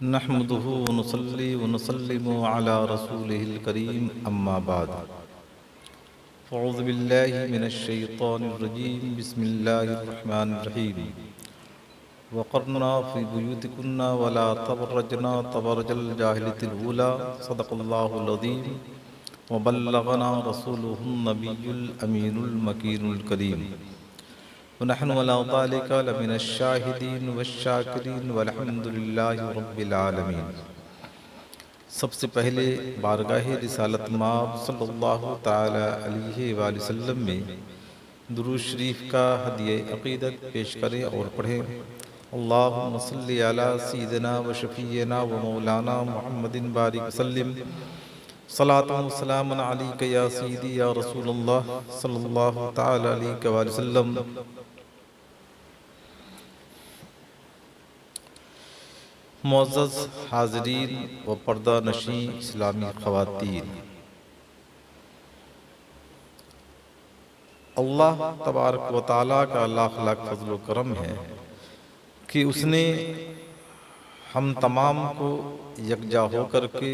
नहमदुहु व नुसल्ली व नुसल्लिमु अला रसूलिहिल करीम अम्मा बाद फ़अऊज़ु बिल्लाहि मिनश शैतानिर रजीम बिस्मिल्लाहिर रहमानिर रहीम वक़रना फ़ी बुयूतिकुन्ना वला तबर्रजना तबर्रुजल जाहिलिय्यतिल ऊला सदक़ल्लाहुल अज़ीम व बल्लगना रसूलुहुन नबियुल अमीनुल मकीनुल करीम व नहनु अला ज़ालिका लमिनश शाहिदीन वश्शाकिरीन वल्हम्दुलिल्लाहि रब्बिल आलमीन। सबसे पहले बारगाह रिसालत माब सल्लल्लाहु ताला अलैहि वसल्लम में दुरूद शरीफ का हदिया अक़ीदत पेश करें और पढ़ें। अल्लाहुम्मा सल्लि अला सय्यिदिना व शफ़ीना व मौलाना मुहम्मदिन बारिक वसल्लिम सलातun व सलामुन अलैका या सय्यदी या रसूलल्लाह सल्लल्लाहु ताला अलैहि वसल्लम। मुअज़्ज़ज़ हाज़रीन व पर्दा नशीं इस्लामी ख़वातीन, अल्लाह तबारक व तआला का लाख लाख फज़्ल व करम है कि उसने हम तमाम को यकजा होकर के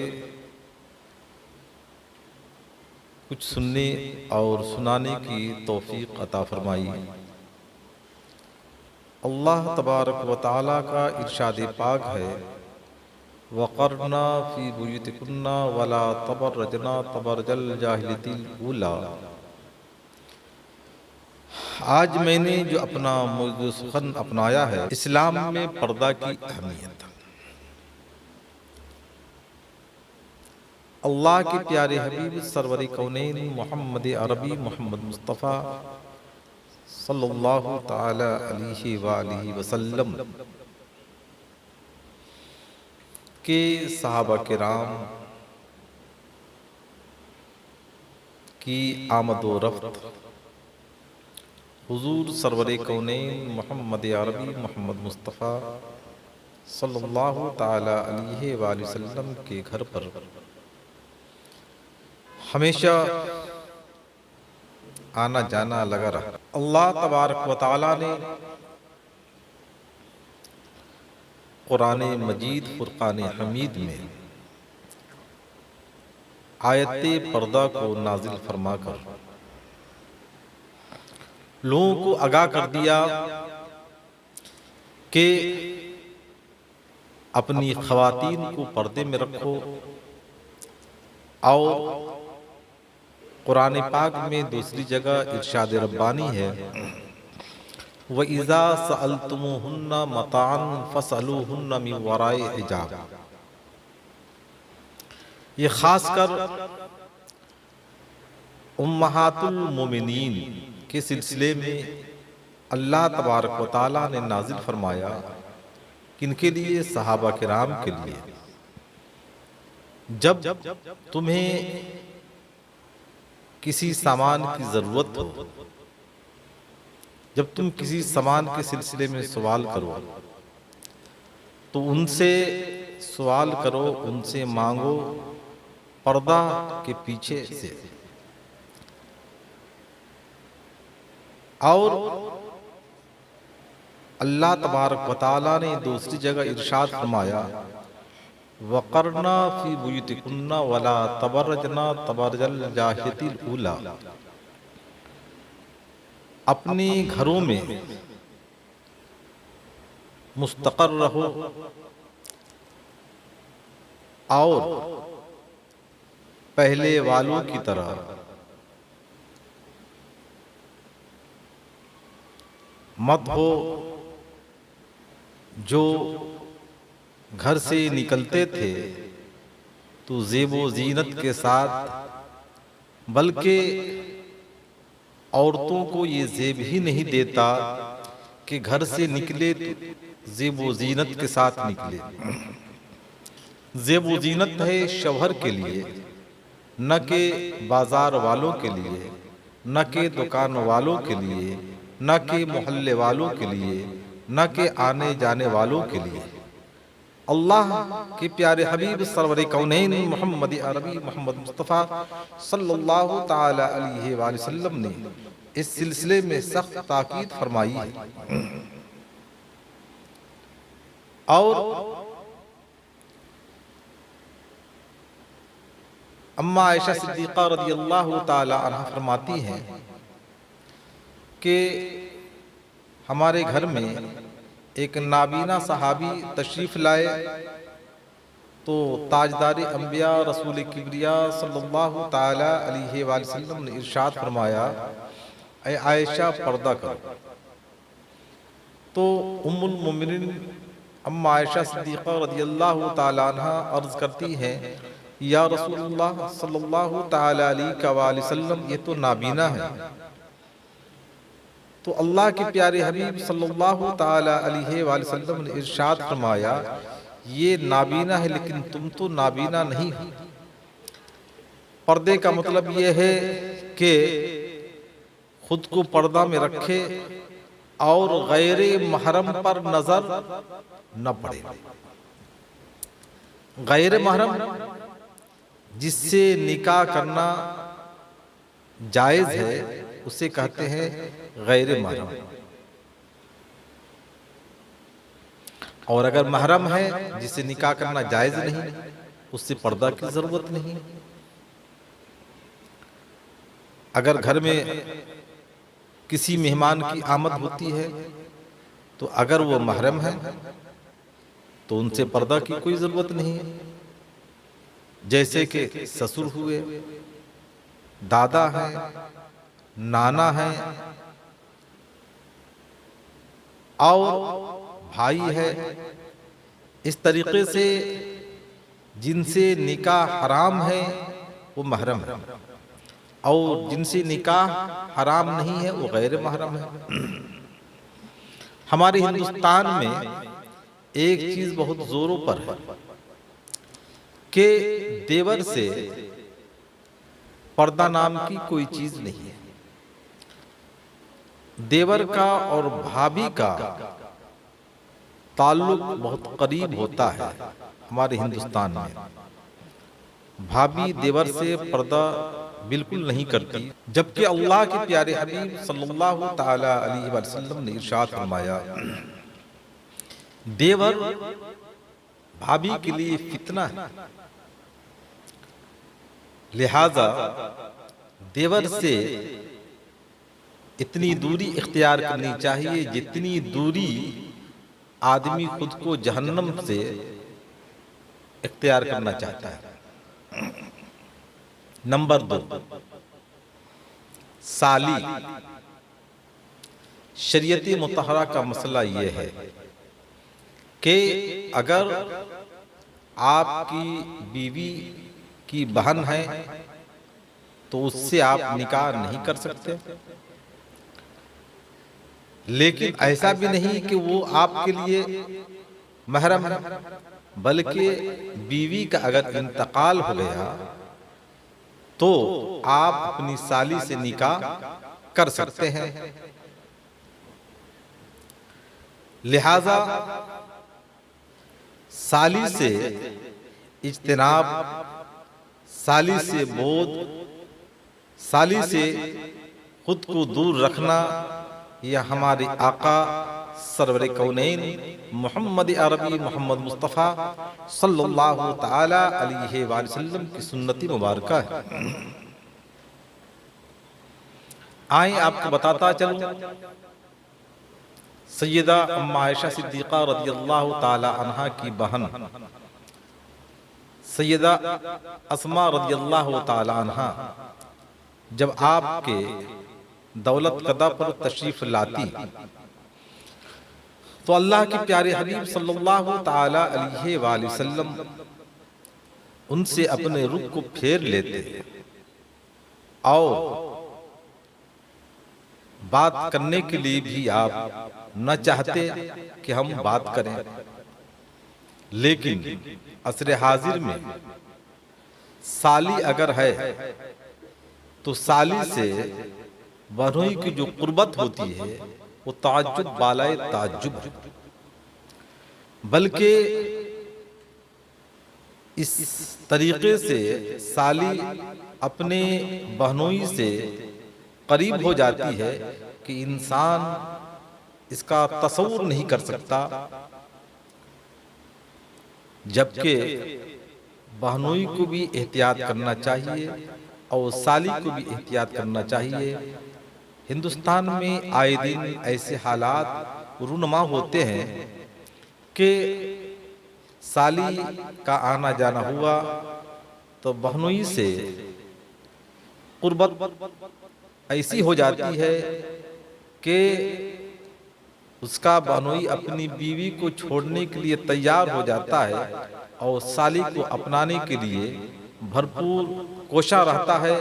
कुछ सुनने और सुनाने की तौफ़ीक़ अता फ़रमाई। अल्लाह तबारक व तआला का इरशाद पाक है, वक़रना फ़ी बुयूतिकुन्ना वला तबर्रजना तबर्रुजल जाहिलिय्यतिल ऊला। आज मैंने जो अपना मौज़ू सुख़न अपनाया है, इस्लाम में पर्दा की अहमियत। अल्लाह के प्यारे हबीब सरवरे कौनैन मोहम्मद अरबी मोहम्मद मुस्तफ़ा सल्लल्लाहु ताला अलैहि वालिहि वसल्लम के सहाबा किराम की आमद व रफ्त हुजूर सरवरे कौनैन मोहम्मद अरबी मोहम्मद मुस्तफ़ा सल्लल्लाहु ताला अलैहि वसल्लम के घर पर हमेशा आना जाना लगा रहा। अल्लाह तबारक व तआला ने कुरान मजीद फुरकान हमीद में आयत पर्दा को नाजिल फरमाकर लोगों को आगाह कर दिया कि अपनी ख़वातीन को पर्दे में रखो। और कुरान पाक में दूसरी जगह इरशाद रब्बानी है, व इज़ा सअलतुमुहुन्ना मताअन फसअलूहुन्ना मिन वराइ हिजाब। ये खासकर उम्महातुल मोमिनीन के सिलसिले में अल्लाह तबारक व तआला ने नाजिल फरमाया, किनके लिए? सहाबा किराम के लिए। जब तुम्हें किसी सामान की ज़रूरत हो, जब तुम किसी सामान के सिलसिले में सवाल करो तो उनसे सवाल करो, उनसे मांगो पर्दा के पीछे से। और अल्लाह तबारक व तआला ने दूसरी जगह इरशाद फरमाया, वक़रना फ़ी बुयूतिकुन्ना वला तबर्रजना तबर्रुजल जाहिलिय्यतिल ऊला। अपने घरों में मुस्तक़र रहो और पहले वालों की तरह मत हो जो घर से निकलते थे तो ज़ेबो ज़ीनत के साथ, बल्कि औरतों को ये ज़ेब ही नहीं देता कि घर से निकले तो ज़ेबो ज़ीनत के साथ निकले। ज़ेबो ज़ीनत है शौहर के लिए, न कि बाज़ार वालों के लिए, न कि दुकान वालों के लिए, न कि मोहल्ले वालों के लिए, न कि आने जाने वालों के लिए। अल्लाह के प्यारे हबीब सरवरे कौनैन मोहम्मद अरबी मोहम्मद मुस्तफ़ा सल्लल्लाहु ताला अलैहि वसल्लम ने इस सिलसिले में सख्त ताकीद फरमाई है। और अम्मा आयशा सिद्दीक़ा रज़ियल्लाहु ताला अन्हा फरमाती हैं कि हमारे घर में एक नाबीना सहाबी तशरीफ़ लाए तो ताजदार अंबिया रसूल किबरिया सल्लल्लाहु ताला अलैहि वसल्लम ने इरशाद फरमाया, ऐ आयशा पर्दा करो। तो उम्मुल मोमिनीन अम्मा आयशा सिद्दीक़ा रज़ियल्लाहु ताला अन्हा अर्ज़ करती हैं, या रसूलुल्लाह सल्लल्लाहु ताला अलैहि वसल्लम ये तो नाबीना है। तो अल्लाह के प्यारे हबीब सल्लल्लाहु ताला अलैहि वसल्लम ने इरशाद फरमाया, ये नाबीना है लेकिन तुम तो नाबीना नहीं हो। पर्दे का मतलब ये है कि खुद को पर्दा में रखे और गैरे महरम पर नजर न पड़े। गैर महरम जिससे निकाह करना जायज है उसे कहते हैं गैर महरम, और अगर महरम है जिसे निकाह करना जायज नहीं उससे पर्दा की जरूरत नहीं। अगर घर में किसी मेहमान की आमद होती है तो अगर वो महरम है तो उनसे पर्दा की कोई जरूरत नहीं है। जैसे कि ससुर हुए, दादा है, नाना है और भाई है, इस तरीके से जिनसे निकाह हराम है वो महरम है और जिनसे निकाह हराम नहीं है वो गैर महरम है। हमारे हिंदुस्तान में एक चीज बहुत जोरों पर है कि देवर से पर्दा नाम की कोई चीज नहीं है। देवर का और भाभी का ताल्लुक बहुत करीब होता है हमारे हिंदुस्तान में। भाभी देवर से पर्दा बिल्कुल नहीं करती, जबकि अल्लाह के प्यारे हबीब सल्लल्लाहु ताला अलैहि वसल्लम ने इरशाद फरमाया, देवर भाभी के लिए फितना है, लिहाजा देवर से इतनी दूरी इख्तियार करनी चाहिए जितनी दूरी आदमी खुद को जहन्नम से इख्तियार करना चाहता है। नंबर 2, साली। शरीयती मुतहरा का मसला यह है कि अगर आपकी बीवी की बहन है तो उससे आप निकाह नहीं कर सकते, लेकिन ऐसा भी नहीं कि वो आपके लिए महरम है, बल्कि बीवी का अगर इंतकाल हो गया तो आप अपनी साली से निकाह कर सकते हैं। लिहाजा साली से इज्तिनाब, साली से बोध, साली से खुद को दूर रखना यह हमारे आका सरवरे कौनैन मोहम्मद अरबी मोहम्मद मुस्तफ़ा सल्लल्लाहु ताला अलैहि वसल्लम की सुन्नती मुबारका है। आए आपको बताता चलूं, सैयदा अम्मा आयशा सिद्दीक़ा रज़ियल्लाहु ताला अन्हा की बहन सैयदा अस्मा रज़ियल्लाहु ताला अन्हा जब आपके दौलत कदा पर तशरीफ लाती तो अल्लाह के प्यारे हबीब सल्लल्लाहु ताला अलैहि वसल्लम उनसे अपने रुख को फेर लेते और बात करने के लिए भी आप न चाहते कि हम बात करें, लेकिन असर हाजिर में साली अगर है तो साली से बहनोई की जो कुर्बत होती है वो ताज्जुब बालाए ताज्जुब है। बल्कि इस तरीके से साली अपने बहनोई से करीब हो जाती है कि इंसान इसका तसव्वुर नहीं कर सकता, जबकि बहनोई को भी एहतियात करना चाहिए और साली को भी एहतियात करना चाहिए। हिंदुस्तान में आए दिन ऐसे हालात रूनुमा होते हैं कि साली का आना जाना हुआ तो बहनोई से कुर्बत ऐसी हो जाती है कि उसका बहनोई अपनी बीवी को छोड़ने के लिए तैयार हो जाता है और साली को अपनाने के लिए भरपूर कोशा रहता है,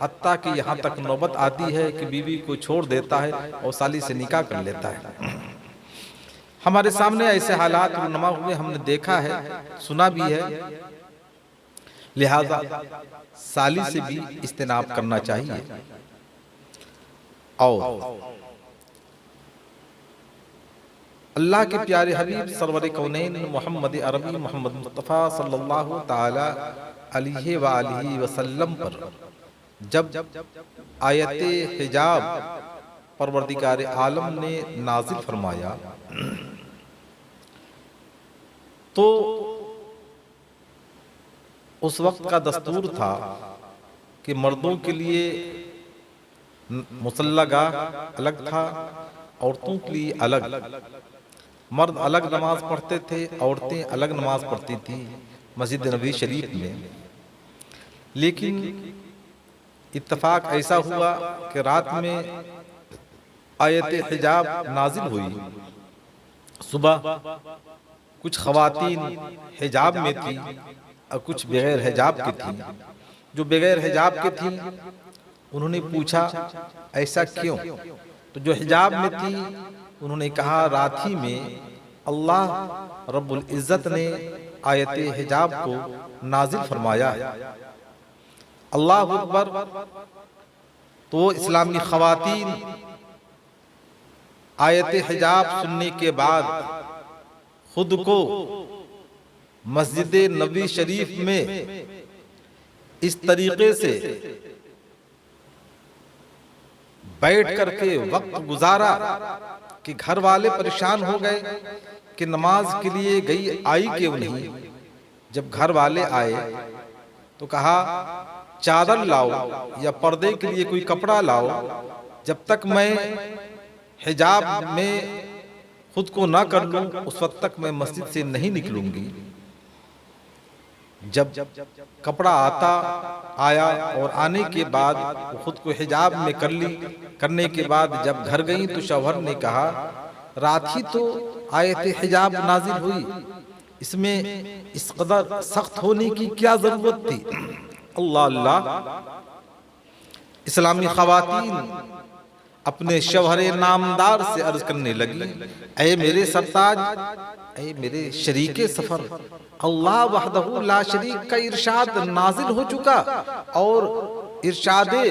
हत्ता कि यहाँ तक नौबत आती है कि बीवी को छोड़ देता है और साली से निकाह कर लेता है। हमारे सामने ऐसे हालात रूनुमा हुए, हमने देखा है, सुना भी है। लिहाजा साली से भी इज्तिनाब करना चाहिए। और अल्लाह के प्यारे हबीब सरवर कौनैन मोहम्मद अरबी मोहम्मद मुस्तफ़ा सल्लल्लाहु ताला अलैहि व आलिहि वसल्लम पर जब आयत हिजाब परवरदिगार आलम ने नाजिल फरमाया तो उस वक्त का दस्तूर था कि मर्दों के लिए मुसल्लागाह अलग था, औरतों के लिए अलग। मर्द अलग नमाज पढ़ते थे, औरतें अलग नमाज पढ़ती थी मस्जिद नबी शरीफ में। लेकिन इत्तफाक ऐसा हुआ कि रात में आयत हिजाब नाजिल हुई। सुबह कुछ ख़वातीन हिजाब में थी और कुछ बगैर हिजाब की थी। जो बगैर हिजाब की थी उन्होंने पूछा ऐसा क्यों? तो जो हिजाब में थी उन्होंने कहा रात ही में अल्लाह रब्बुल इज़्ज़त ने आयत हिजाब को नाजिल फरमाया। अल्लाह अकबर। तो इस्लामी ख़वातीन आयत हिजाब सुनने के बाद खुद को मस्जिद नबी शरीफ में इस तरीके से बैठ करके वक्त गुजारा कि घर वाले परेशान हो गए कि नमाज के लिए गई आई क्यों नहीं। जब घर वाले आए तो कहा चादर लाओ या पर्दे के लिए कोई कपड़ा लाओ, जब तक मैं हिजाब में खुद को ना कर लूं उस वक्त तक मैं मस्जिद से नहीं निकलूंगी। जब कपड़ा आया और आने के बाद खुद को हिजाब में कर ली। करने के बाद जब घर गई तो शौहर ने कहा रात ही तो आयत हिजाब नाजिल हुई, इसमें इस कदर सख्त होने की क्या जरूरत थी। अल्लाह अल्लाह। इस्लामी ख़वातीन अपने शौहरे नामदार से अर्ज करने लगी, ऐ मेरे सरताज, ऐ मेरे शरीके सफर, अल्लाह वहदहू ला शरीक का इरशाद नाजिल हो चुका और इरशादे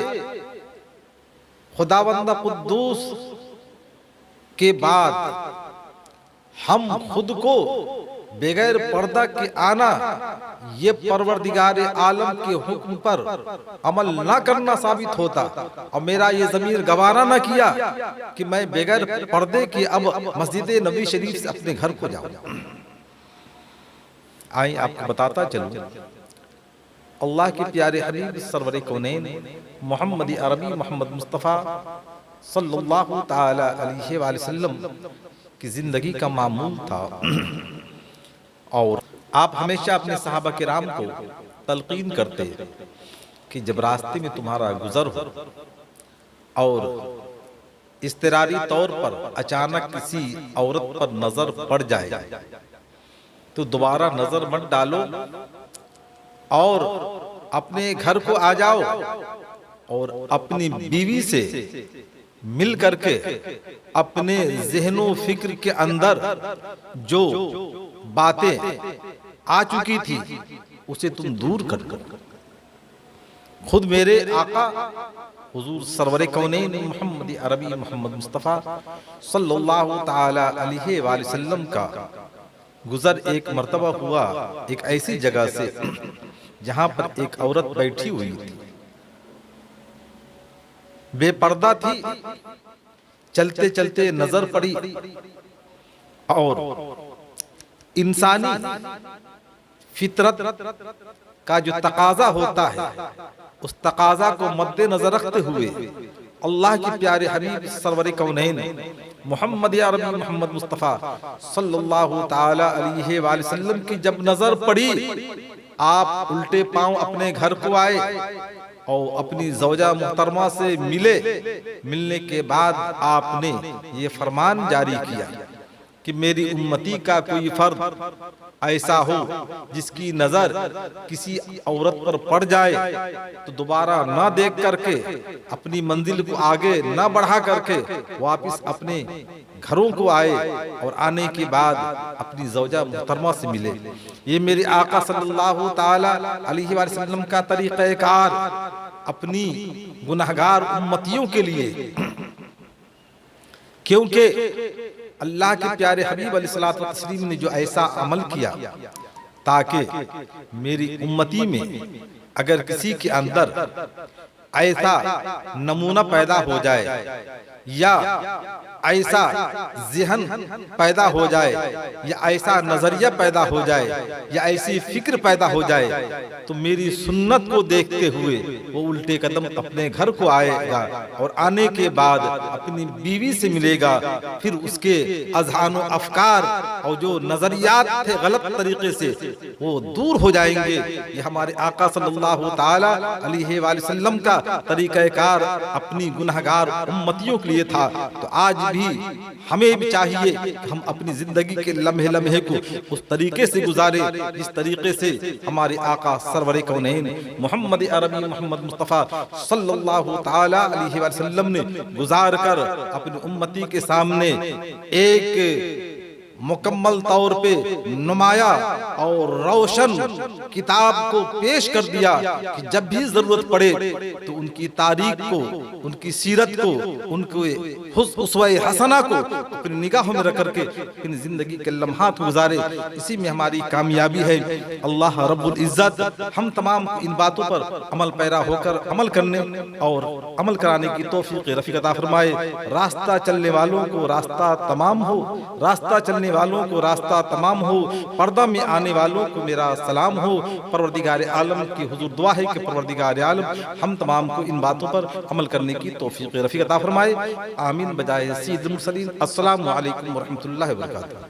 खुदावंद कुद्दूस के बाद हम खुद को बगैर पर्दा के आना ये परवरदिगार आलम के हुक्म पर अमल ना करना साबित होता और मेरा ये ज़मीर गवारा ना किया कि मैं बगैर पर्दे के अब मस्जिद नबी शरीफ से अपने घर को जाऊं। आइए आपको बताता चलूं, अल्लाह के प्यारे हबीब सरवर कौनैन मोहम्मद अरबी मोहम्मद मुस्तफ़ा सल्लल्लाहु ताला अलैहि वसल्लम की ज़िंदगी का मामूल था। और आप हमेशा अपने सहाबा किराम को तलकीन करते कि जब रास्ते में तुम्हारा गुजर हो और इस्तरारी तौर पर अचानक किसी औरत पर नजर पड़ जाए तो दोबारा नजर मत डालो और अपने घर को आ जाओ और अपनी बीवी से मिल करके अपने ज़हनो फिक्र के अंदर जो बातें आ चुकी थी उसे तुम दूर कर खुद मेरे आका हुजूर सरवरे कौनैन मोहम्मद अरबी मोहम्मद मुस्तफ़ा सल्लल्लाहु ताला अलैहि वसल्लम का गुजर एक मर्तबा हुआ एक ऐसी जगह से जहां पर एक औरत बैठी हुई थी, बेपर्दा थी। चलते चलते नजर पड़ी और इंसानी फितरत का जो तकाजा होता है, उस तकाजा को मद्देनजर रखते हुए अल्लाह के प्यारे हबीब सरवर कौनैन मोहम्मद अरबी मोहम्मद मुस्तफ़ा सल्लल्लाहु ताला अलैहि वसल्लम की जब नजर पड़ी, आप उल्टे पांव अपने घर को आए और अपनी ज़ौजा मुहतरमा से मिले। मिलने के बाद आपने ये फरमान जारी किया कि मेरी उम्मती का कोई फर्द ऐसा हो जिसकी नजर किसी औरत पर पड़ जाए तो दोबारा ना देख करके अपनी मंजिल को आगे ना बढ़ा करके वापस अपने घरों को आए और आने के बाद अपनी ज़ौजा मुहतरमा से मिले। ये मेरे आका सल्लल्लाहु ताला अलैहि वसल्लम का तरीक़ाकार अपनी गुनहगार उम्मतियों के लिए, क्योंकि अल्लाह के प्यारे हबीब अलैहिस्सलातु वस्सलाम ने जो ऐसा अमल किया ताकि मेरी उम्मती में अगर किसी के अंदर ऐसा नमूना पैदा हो जाए या ऐसा ज़हन पैदा हो जाए या ऐसा नजरिया पैदा हो जाए या ऐसी फिक्र पैदा हो जाए तो मेरी सुन्नत को देखते हुए वो उल्टे कदम अपने घर को आएगा और आने के बाद अपनी बीवी से मिलेगा। फिर उसके अज़हान व अफकार और जो नजरियात थे गलत तरीके से वो दूर हो जाएंगे। ये हमारे आका सल्लल्लाहु ताला अलैहि वसल्लम का तरीक़ाकार अपनी गुनहगार उम्मतियों के लिए था। तो आज भी हमें भी चाहिए कि हम अपनी जिंदगी के लम्हे लम्हे को उस तरीके से गुजारे जिस तरीके से हमारे आका सरवर कौनैन मोहम्मद अरबी मोहम्मद मुस्तफ़ा सल्लल्लाहु ताला अलैहि वसल्लम ने गुजार कर अपनी उम्मती के सामने एक मुकम्मल तौर पे नुमाया और रोशन किताब को पेश कर दिया कि जब भी जरूरत पड़े तो उनकी तारीख को, उनकी सीरत को, उनके उस्वा हसना को अपनी निगाहों में रख करके इन जिंदगी के लम्हात गुजारे। इसी में हमारी कामयाबी है। अल्लाह रब्बुल इज्जत हम तमाम इन बातों पर अमल पैरा होकर अमल करने और अमल कराने की तौफीक रफ़ीक अता फरमाए। रास्ता चलने वालों को रास्ता तमाम हो, रास्ता चलने वालों को रास्ता तमाम हो, पर्दा में आने वालों को मेरा सलाम हो। परवरदिगार आलम की हुजूर दुआ है कि परवरदिगार आलम हम तमाम को इन बातों पर अमल करने की तौफीक रफ़ीक अता फरमाए। आमीन बजाए सय्यिदुल मुरसलीन। अस्सलामु अलैकुम व रहमतुल्लाहि व बरकातुहू।